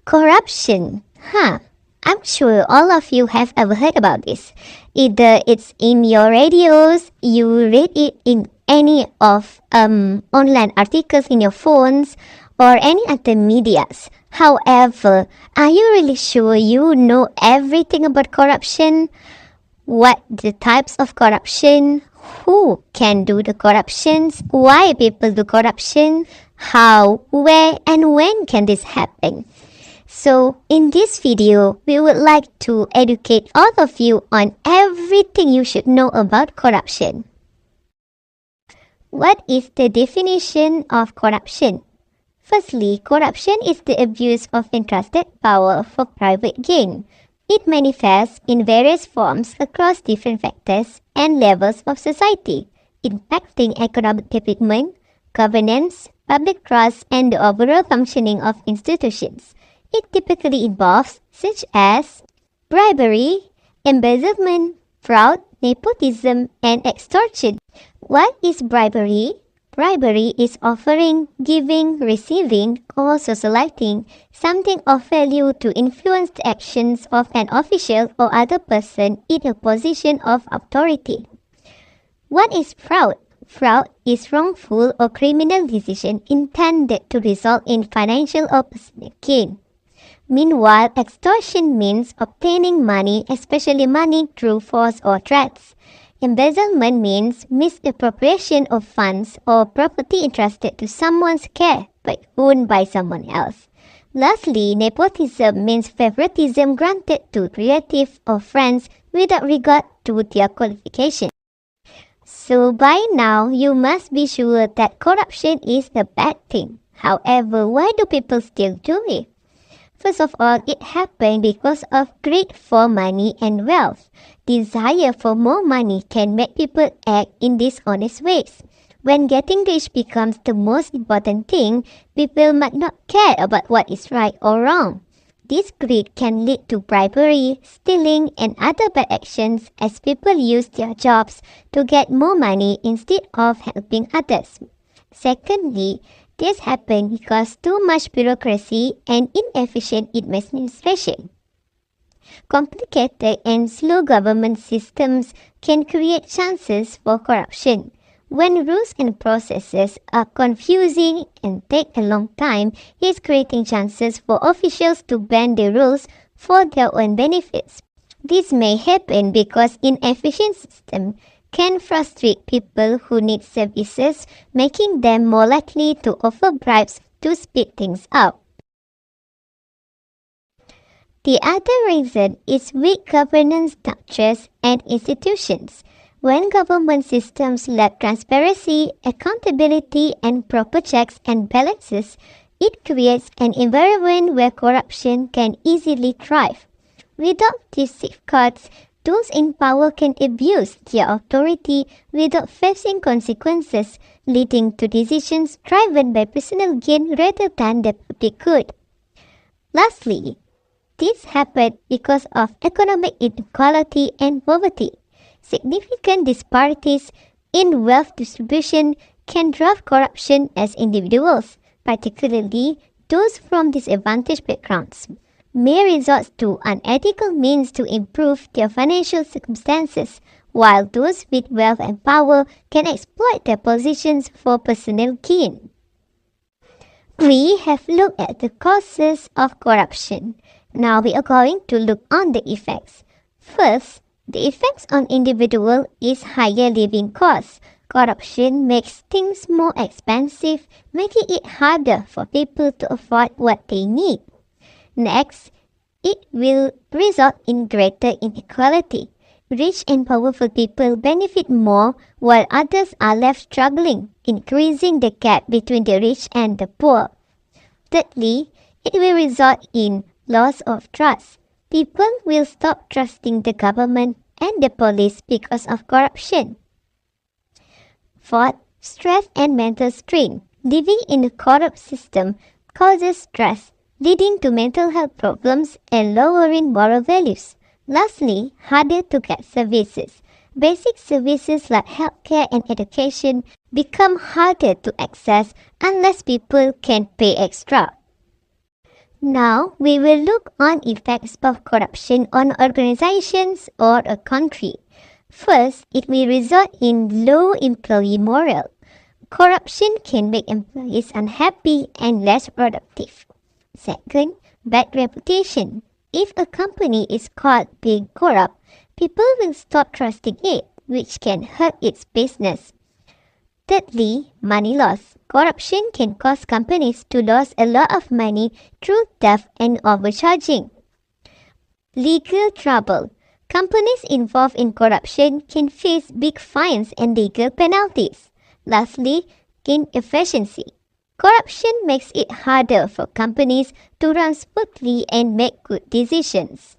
Corruption. I'm sure all of you have ever heard about this. Either it's in your radios, you read it in any of online articles in your phones, or any other medias. However, are you really sure you know everything about corruption? What the types of corruption? Who can do the corruptions? Why people do corruption? How, where, and when can this happen? So, in this video, we would like to educate all of you on everything you should know about corruption. What is the definition of corruption? Firstly, corruption is the abuse of entrusted power for private gain. It manifests in various forms across different factors and levels of society, impacting economic development, governance, public trust, and the overall functioning of institutions. It typically involves such as bribery, embezzlement, fraud, nepotism, and extortion. What is bribery? Bribery is offering, giving, receiving, or socializing something of value to influence the actions of an official or other person in a position of authority. What is fraud? Fraud is wrongful or criminal decision intended to result in financial or personal gain. Meanwhile, extortion means obtaining money, especially money through force or threats. Embezzlement means misappropriation of funds or property entrusted to someone's care but owned by someone else. Lastly, nepotism means favoritism granted to relatives or friends without regard to their qualification. So by now, you must be sure that corruption is a bad thing. However, why do people still do it? First of all, it happened because of greed for money and wealth. Desire for more money can make people act in dishonest ways. When getting rich becomes the most important thing, people might not care about what is right or wrong. This greed can lead to bribery, stealing, and other bad actions as people use their jobs to get more money instead of helping others. Secondly, this happens because too much bureaucracy and inefficient administration. Complicated and slow government systems can create chances for corruption. When rules and processes are confusing and take a long time, it's creating chances for officials to bend the rules for their own benefits. This may happen because inefficient systems can frustrate people who need services, making them more likely to offer bribes to speed things up. The other reason is weak governance structures and institutions. When government systems lack transparency, accountability, and proper checks and balances, it creates an environment where corruption can easily thrive. Without these safeguards, those in power can abuse their authority without facing consequences, leading to decisions driven by personal gain rather than the public good. Lastly, this happened because of economic inequality and poverty. Significant disparities in wealth distribution can drive corruption as individuals, particularly those from disadvantaged backgrounds, may resort to unethical means to improve their financial circumstances, while those with wealth and power can exploit their positions for personal gain. We have looked at the causes of corruption. Now we are going to look on the effects. First, the effects on individual is higher living costs. Corruption makes things more expensive, making it harder for people to afford what they need. Next, it will result in greater inequality. Rich and powerful people benefit more while others are left struggling, increasing the gap between the rich and the poor. Thirdly, it will result in loss of trust. People will stop trusting the government and the police because of corruption. Fourth, stress and mental strain. Living in a corrupt system causes stress, leading to mental health problems and lowering moral values. Lastly, harder to get services. Basic services like healthcare and education become harder to access unless people can pay extra. Now, we will look on effects of corruption on organizations or a country. First, it will result in low employee morale. Corruption can make employees unhappy and less productive. Second, bad reputation. If a company is caught being corrupt, people will stop trusting it, which can hurt its business. Thirdly, money loss. Corruption can cause companies to lose a lot of money through theft and overcharging. Legal trouble. Companies involved in corruption can face big fines and legal penalties. Lastly, inefficiency. Corruption makes it harder for companies to run smoothly and make good decisions.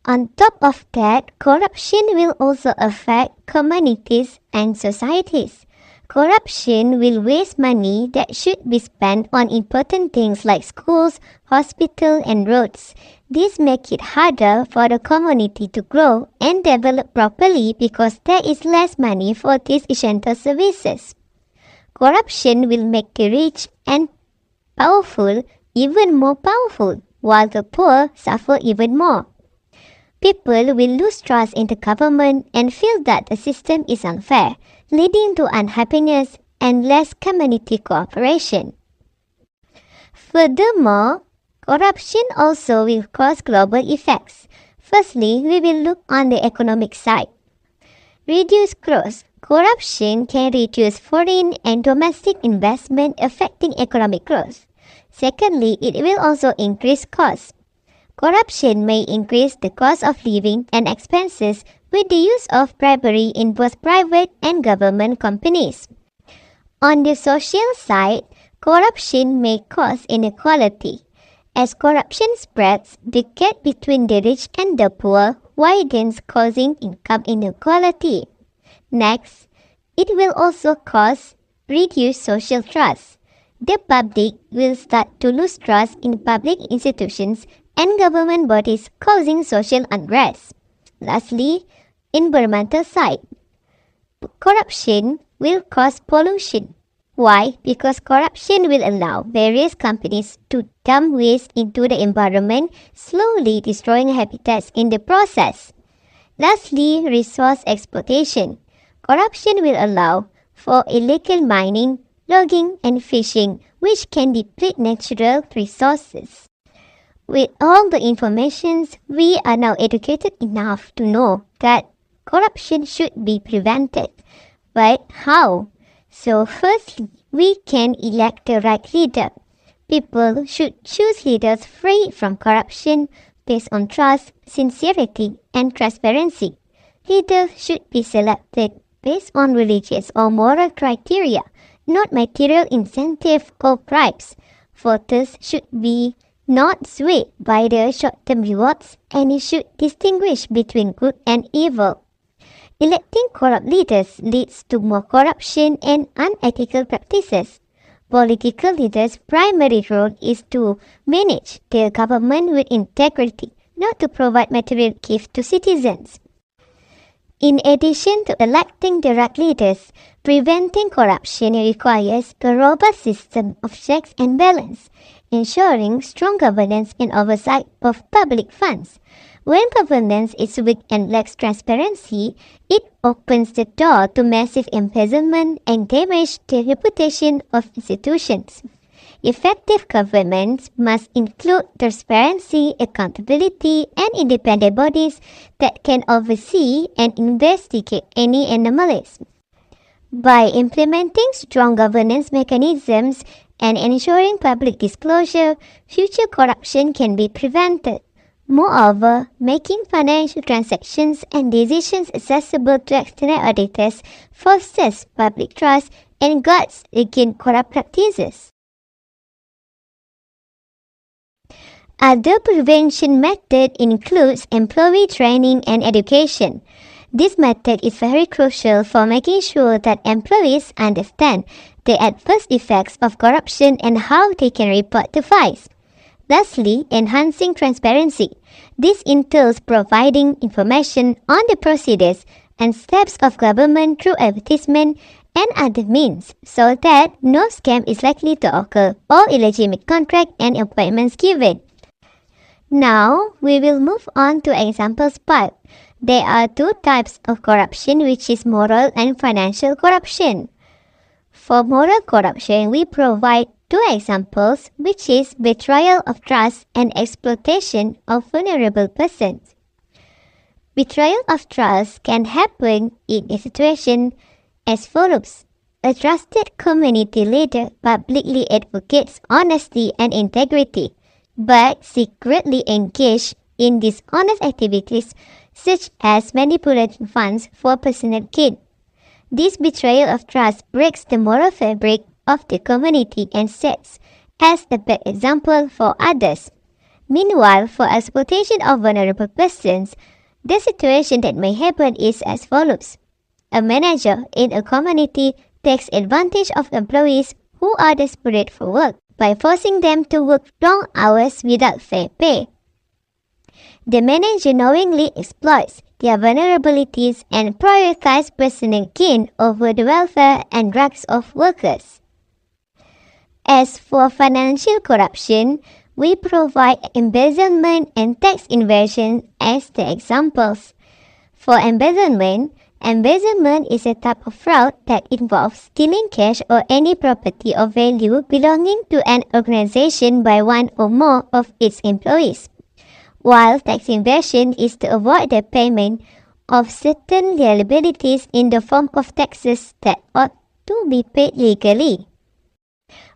On top of that, corruption will also affect communities and societies. Corruption will waste money that should be spent on important things like schools, hospitals, and roads. This makes it harder for the community to grow and develop properly because there is less money for these essential services. Corruption will make the rich and powerful even more powerful, while the poor suffer even more. People will lose trust in the government and feel that the system is unfair, leading to unhappiness and less community cooperation. Furthermore, corruption also will cause global effects. Firstly, we will look on the economic side. Reduced growth. Corruption can reduce foreign and domestic investment, affecting economic growth. Secondly, it will also increase costs. Corruption may increase the cost of living and expenses with the use of bribery in both private and government companies. On the social side, corruption may cause inequality. As corruption spreads, the gap between the rich and the poor widens, causing income inequality. Next, it will also cause reduced social trust. The public will start to lose trust in public institutions and government bodies, causing social unrest. Lastly, environmental side. Corruption will cause pollution. Why? Because corruption will allow various companies to dump waste into the environment, slowly destroying habitats in the process. Lastly, resource exploitation. Corruption will allow for illegal mining, logging, and fishing, which can deplete natural resources. With all the information, we are now educated enough to know that corruption should be prevented. But how? So firstly, we can elect the right leader. People should choose leaders free from corruption based on trust, sincerity, and transparency. Leaders should be selected based on religious or moral criteria, not material incentive or bribes. Voters should be not swayed by the short-term rewards, and it should distinguish between good and evil. Electing corrupt leaders leads to more corruption and unethical practices. Political leaders' primary role is to manage their government with integrity, not to provide material gifts to citizens. In addition to electing the right leaders, preventing corruption requires a robust system of checks and balance, ensuring strong governance and oversight of public funds. When governance is weak and lacks transparency, it opens the door to massive embezzlement and damage the reputation of institutions. Effective governments must include transparency, accountability, and independent bodies that can oversee and investigate any anomalies. By implementing strong governance mechanisms and ensuring public disclosure, future corruption can be prevented. Moreover, making financial transactions and decisions accessible to external auditors fosters public trust and guards against corrupt practices. Other prevention methods include employee training and education. This method is very crucial for making sure that employees understand the adverse effects of corruption and how they can report the fines. Lastly, enhancing transparency. This entails providing information on the procedures and steps of government through advertisement and other means so that no scam is likely to occur or illegitimate contract and appointments given. Now, we will move on to examples part. There are two types of corruption, which is moral and financial corruption. For moral corruption, we provide two examples, which is betrayal of trust and exploitation of vulnerable persons. Betrayal of trust can happen in a situation as follows. A trusted community leader publicly advocates honesty and integrity, but secretly engaged in dishonest activities such as manipulating funds for personal gain. This betrayal of trust breaks the moral fabric of the community and sets as a bad example for others. Meanwhile, for exploitation of vulnerable persons, the situation that may happen is as follows. A manager in a community takes advantage of employees who are desperate for work by forcing them to work long hours without fair pay. The manager knowingly exploits their vulnerabilities and prioritizes personal gain over the welfare and rights of workers. As for financial corruption, we provide embezzlement and tax evasion as the examples. For embezzlement is a type of fraud that involves stealing cash or any property of value belonging to an organization by one or more of its employees, while tax evasion is to avoid the payment of certain liabilities in the form of taxes that ought to be paid legally.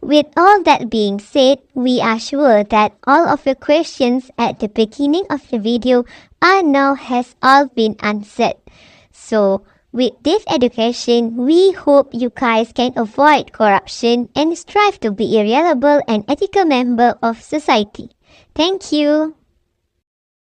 With all that being said, we are sure that all of your questions at the beginning of the video has all been answered. So, with this education, we hope you guys can avoid corruption and strive to be a reliable and ethical member of society. Thank you.